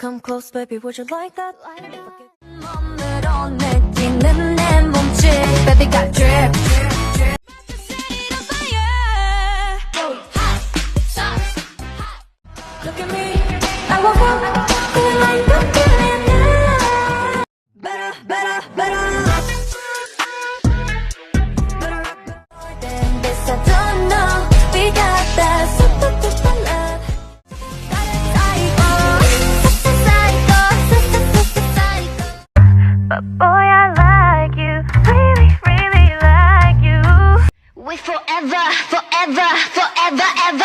come close, baby, would you like that? Baby got drip, drip, drip. Look at me, I woke up feeling like a billionaire. Better, better, better. More than this, I don't know. We got that super duper love. But boy, I like you, really, really like you. We forever, forever, forever, ever.